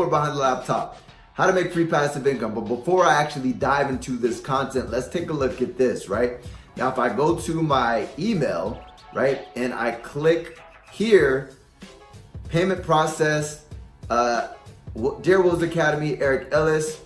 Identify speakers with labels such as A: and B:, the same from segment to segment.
A: keyboard behind the laptop. How to make free passive income. But before I actually dive into this content, let's take a look at this, right? Now, if I go to my email, right, and I click here, payment process, Dear Wolves Academy, Eric Ellis,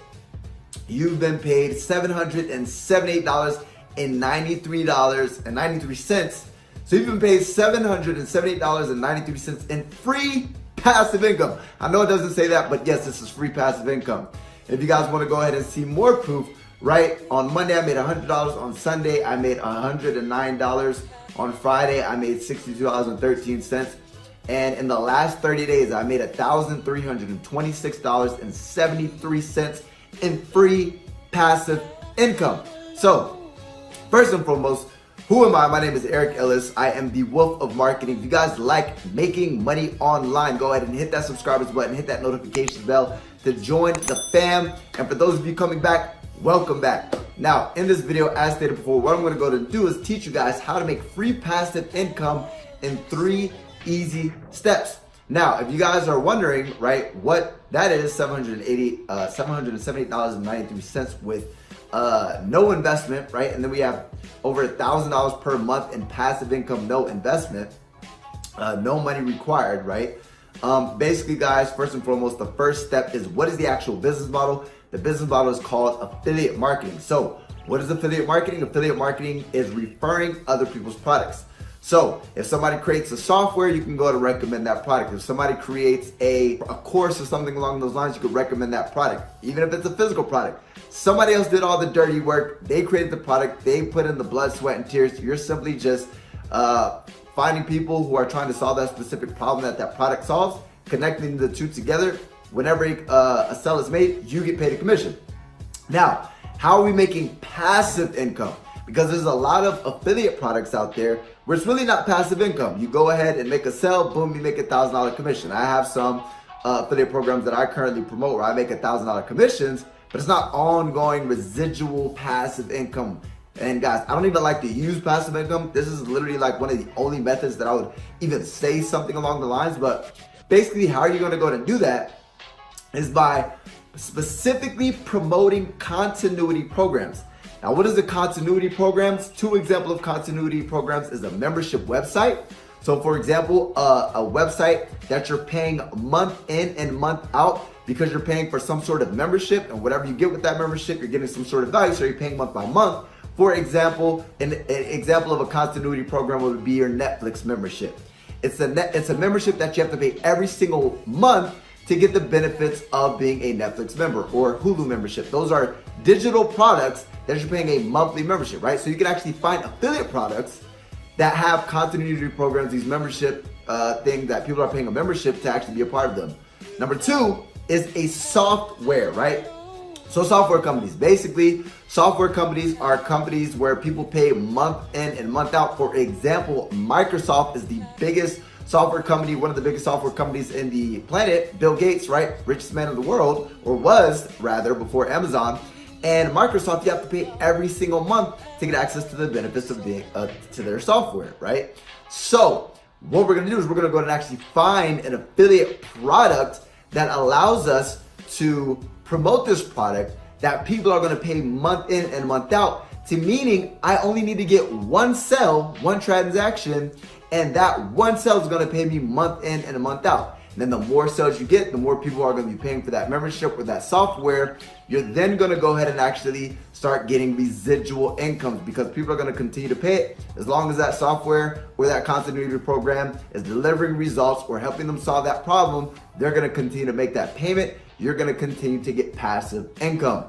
A: you've been paid $778.93. So you've been paid $778.93 in free passive income. I know it doesn't say that, but yes, this is free passive income. If you guys want to go ahead and see more proof, right, on Monday I made $100, on Sunday I made $109, on Friday I made $62.13, and in the last 30 days I made $1,326.73 in free passive income. So first and foremost, who am I? My name is Eric Ellis. I am the Wolf of Marketing. If you guys like making money online, go ahead and hit that subscribers button, hit that notification bell to join the fam. And for those of you coming back, welcome back. Now, in this video, as stated before, what I'm going to go to do is teach you guys how to make free passive income in 3 easy steps. Now, if you guys are wondering, right, what that is, $778.93 with no investment, right? And then we have over $1,000 per month in passive income, no investment, no money required, right? Basically, guys, first and foremost, the first step is what is the actual business model? The business model is called affiliate marketing. So what is affiliate marketing? Affiliate marketing is referring other people's products. So if somebody creates a software, you can go to recommend that product. If somebody creates a course or something along those lines, you could recommend that product. Even if it's a physical product, somebody else did all the dirty work. They created the product. They put in the blood, sweat, and tears. You're simply just finding people who are trying to solve that specific problem that product solves, connecting the two together. Whenever a sale is made, you get paid a commission. Now, how are we making passive income? Because there's a lot of affiliate products out there where it's really not passive income. You go ahead and make a sale, boom, you make $1,000 commission. I have some affiliate programs that I currently promote where I make $1,000 commissions, but it's not ongoing residual passive income. And guys, I don't even like to use passive income. This is literally like one of the only methods that I would even say something along the lines. But basically, how are you going to go and do that is by specifically promoting continuity programs. Now, what is the continuity programs? 2 examples of continuity programs is a membership website. So for example, a website that you're paying month in and month out because you're paying for some sort of membership, and whatever you get with that membership, you're getting some sort of value. So you're paying month by month. For example, an example of a continuity program would be your Netflix membership. It's a membership that you have to pay every single month to get the benefits of being a Netflix member, or Hulu membership. Those are digital products that you're paying a monthly membership, right? So you can actually find affiliate products that have continuity programs, these membership things that people are paying a membership to actually be a part of them. Number 2 is a software, right? So software companies, basically, software companies are companies where people pay month in and month out. For example, Microsoft is the biggest software company, one of the biggest software companies in the planet. Bill Gates, right? Richest man in the world, or was rather, before Amazon. And Microsoft, you have to pay every single month to get access to the benefits of being to their software, right? So what we're gonna do is we're gonna go and actually find an affiliate product that allows us to promote this product that people are gonna pay month in and month out, to meaning I only need to get one sale, one transaction, and that one sale is gonna pay me month in and a month out. And then the more sales you get, the more people are gonna be paying for that membership or that software. You're then gonna go ahead and actually start getting residual incomes, because people are gonna continue to pay it as long as that software or that continuity program is delivering results or helping them solve that problem. They're gonna continue to make that payment. You're gonna continue to get passive income.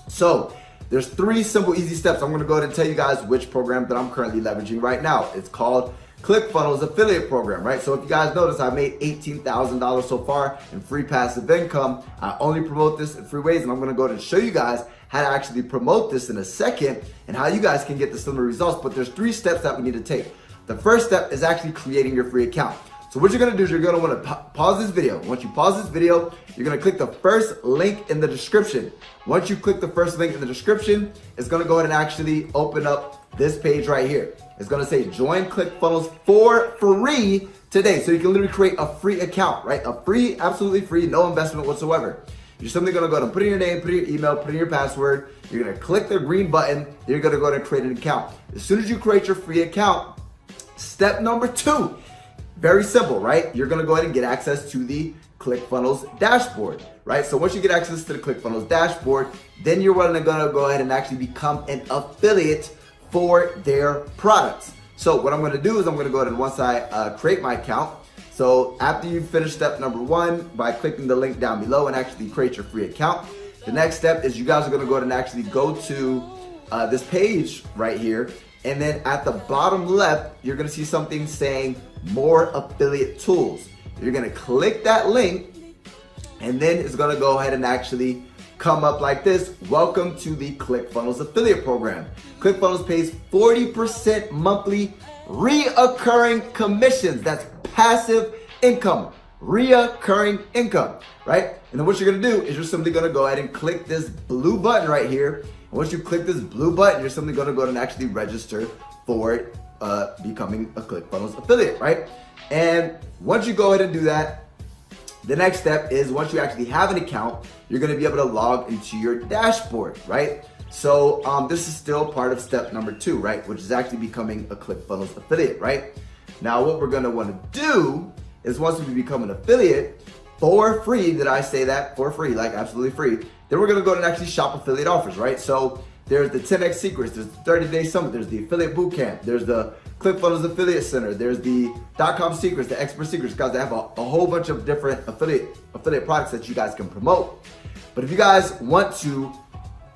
A: So there's 3 simple, easy steps. I'm gonna go ahead and tell you guys which program that I'm currently leveraging right now. It's called ClickFunnels affiliate program, right? So if you guys notice, I made $18,000 so far in free passive income. I only promote this in 3 ways, and I'm gonna go ahead and show you guys how to actually promote this in a second and how you guys can get the similar results. But there's 3 steps that we need to take. The first step is actually creating your free account. So what you're gonna do is you're gonna wanna pause this video. Once you pause this video, you're gonna click the first link in the description. Once you click the first link in the description, it's gonna go ahead and actually open up this page right here. It's gonna say join ClickFunnels for free today. So you can literally create a free account, right? A free, absolutely free, no investment whatsoever. You're simply gonna go ahead and put in your name, put in your email, put in your password. You're gonna click the green button. You're gonna go ahead and create an account. As soon as you create your free account, step number 2, very simple, right? You're gonna go ahead and get access to the ClickFunnels dashboard, right? So once you get access to the ClickFunnels dashboard, then you're gonna go ahead and actually become an affiliate for their products. So what I'm gonna do is I'm gonna go ahead and once I create my account, so after you finish step number 1 by clicking the link down below and actually create your free account, the next step is you guys are gonna go ahead and actually go to this page right here, and then at the bottom left, you're gonna see something saying more affiliate tools. You're gonna click that link, and then it's gonna go ahead and actually come up like this. Welcome to the ClickFunnels affiliate program. ClickFunnels pays 40% monthly reoccurring commissions. That's passive income, reoccurring income, right? And then what you're gonna do is you're simply gonna go ahead and click this blue button right here. And once you click this blue button, you're simply gonna go ahead and actually register for becoming a ClickFunnels affiliate, right? And once you go ahead and do that, the next step is once you actually have an account, you're gonna be able to log into your dashboard, right? So this is still part of step number 2, right? Which is actually becoming a ClickFunnels affiliate, right? Now what we're gonna wanna do is once we become an affiliate for free, did I say that? For free, like absolutely free, then we're gonna go and actually shop affiliate offers, right? So there's the 10X Secrets, there's the 30-day summit, there's the affiliate bootcamp, there's the ClickFunnels affiliate center, there's the .com secrets, the expert secrets, guys. They have a whole bunch of different affiliate products that you guys can promote. But if you guys want to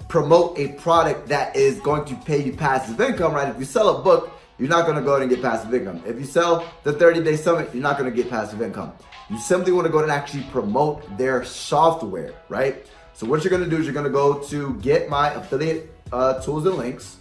A: promote a product that is going to pay you passive income, right? If you sell a book, you're not gonna go ahead and get passive income. If you sell the 30-day summit, you're not gonna get passive income. You simply wanna go ahead and actually promote their software, right? So what you're gonna do is you're gonna go to get my affiliate tools and links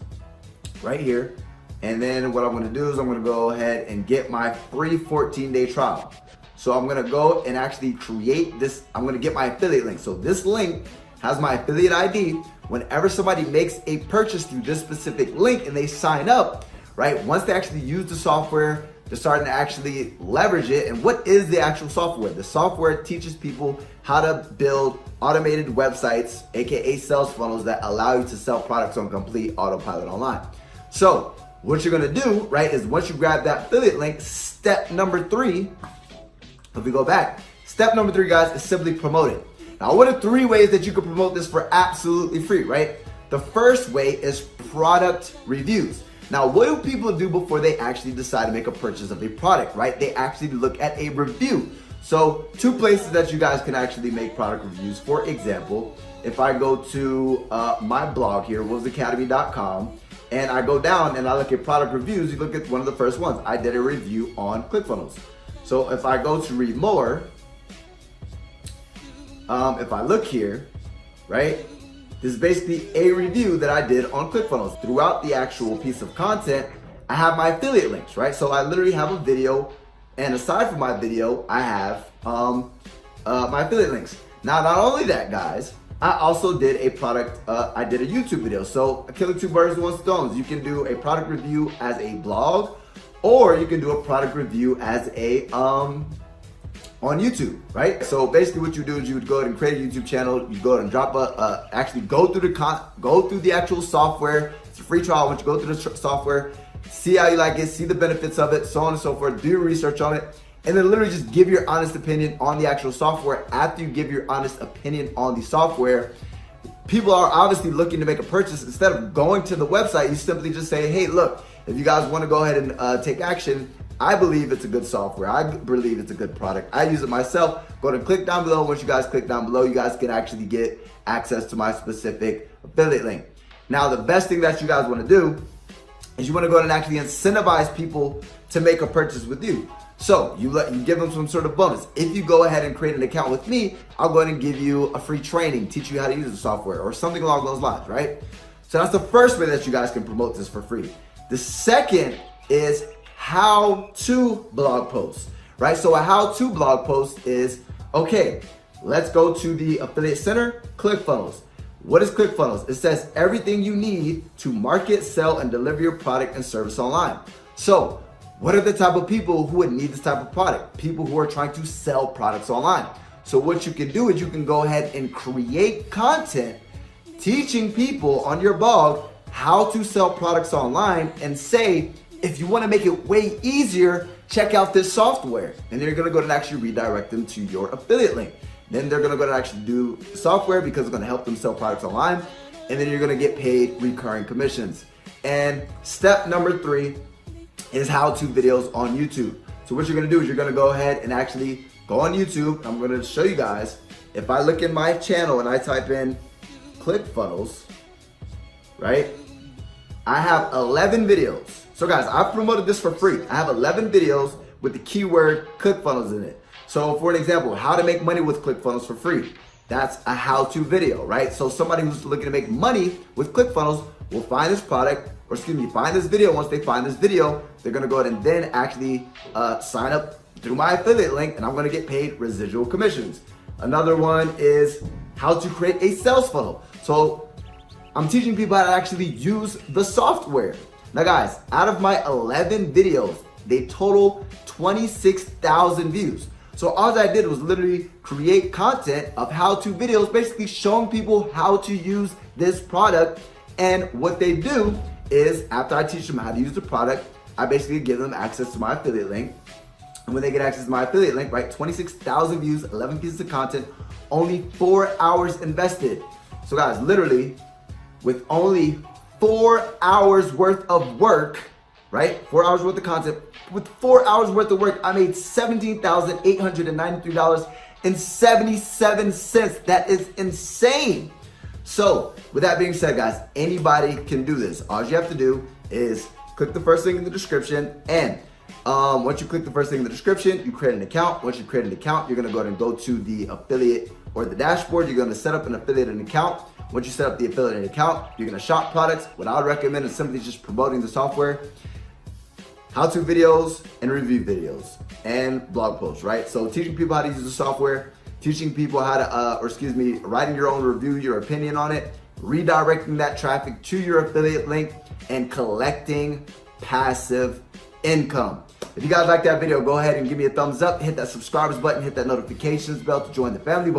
A: right here. And then what I'm gonna do is I'm gonna go ahead and get my free 14-day trial. So I'm gonna go and actually create this, I'm gonna get my affiliate link. So this link has my affiliate ID. Whenever somebody makes a purchase through this specific link and they sign up, right? Once they actually use the software, they're starting to actually leverage it. And what is the actual software? The software teaches people how to build automated websites, AKA sales funnels that allow you to sell products on complete autopilot online. So what you're gonna do, right, is once you grab that affiliate link, step number 3, if we go back, step number 3, guys, is simply promote it. Now, what are 3 ways that you can promote this for absolutely free, right? The first way is product reviews. Now, what do people do before they actually decide to make a purchase of a product, right? They actually look at a review. So 2 places that you guys can actually make product reviews. For example, if I go to my blog here, wolvesacademy.com, and I go down and I look at product reviews, you look at one of the first ones. I did a review on ClickFunnels. So if I go to read more, if I look here, right? This is basically a review that I did on ClickFunnels. Throughout the actual piece of content, I have my affiliate links, right? So I literally have a video, and aside from my video, I have my affiliate links. Now, not only that, guys, I also did a product, I did a YouTube video. So killing 2 birds with 1 stone. You can do a product review as a blog, or you can do a product review as a, on YouTube, right? So basically what you do is you would go ahead and create a YouTube channel, you go ahead and drop actually go through the actual software. It's a free trial. Once you go through the software, see how you like it, see the benefits of it, so on and so forth, do your research on it, and then literally just give your honest opinion on the actual software. After you give your honest opinion on the software, people are obviously looking to make a purchase. Instead of going to the website, you simply just say, hey, look, if you guys want to go ahead and take action, I believe it's a good software. I believe it's a good product. I use it myself. Go ahead and click down below. Once you guys click down below, you guys can actually get access to my specific affiliate link. Now, the best thing that you guys want to do is you want to go ahead and actually incentivize people to make a purchase with you. So you give them some sort of bonus. If you go ahead and create an account with me, I'll go ahead and give you a free training, teach you how to use the software or something along those lines, right? So that's the first way that you guys can promote this for free. The second is how-to blog posts, right? So a how-to blog post is, okay, let's go to the affiliate center, ClickFunnels. What is ClickFunnels? It says everything you need to market, sell, and deliver your product and service online. So what are the type of people who would need this type of product? People who are trying to sell products online. So what you can do is you can go ahead and create content teaching people on your blog how to sell products online and say, if you want to make it way easier, check out this software. And they're going to go and actually redirect them to your affiliate link. Then they're going to go and actually do the software because it's going to help them sell products online. And then you're going to get paid recurring commissions. And step number 3 is how-to videos on YouTube. So what you're going to do is you're going to go ahead and actually go on YouTube. I'm going to show you guys. If I look in my channel and I type in ClickFunnels, right? I have 11 videos. So guys, I've promoted this for free. I have 11 videos with the keyword ClickFunnels in it. So for an example, how to make money with ClickFunnels for free. That's a how-to video, right? So somebody who's looking to make money with ClickFunnels will find this product, or excuse me, find this video. Once they find this video, they're gonna go ahead and then actually sign up through my affiliate link, and I'm gonna get paid residual commissions. Another one is how to create a sales funnel. So I'm teaching people how to actually use the software. Now guys, out of my 11 videos, they total 26,000 views. So all I did was literally create content of how-to videos, basically showing people how to use this product. And what they do is, after I teach them how to use the product, I basically give them access to my affiliate link. And when they get access to my affiliate link, right, 26,000 views, 11 pieces of content, only 4 hours invested. So guys, literally, with only 4 hours worth of work, right, 4 hours worth of content, with 4 hours worth of work, I made $17,893.77. That is insane. So with that being said, guys, anybody can do this. All you have to do is click the first link in the description, and once you click the first thing in the description, you create an account. Once you create an account, you're gonna go ahead and go to the affiliate or the dashboard. You're gonna set up an affiliate account. Once you set up the affiliate account, you're gonna shop products. What I would recommend is simply just promoting the software, how-to videos, and review videos, and blog posts, right? So teaching people how to use the software, teaching people how to, writing your own review, your opinion on it, redirecting that traffic to your affiliate link, and collecting passive income. If you guys like that video, go ahead and give me a thumbs up, hit that subscribers button, hit that notifications bell to join the family.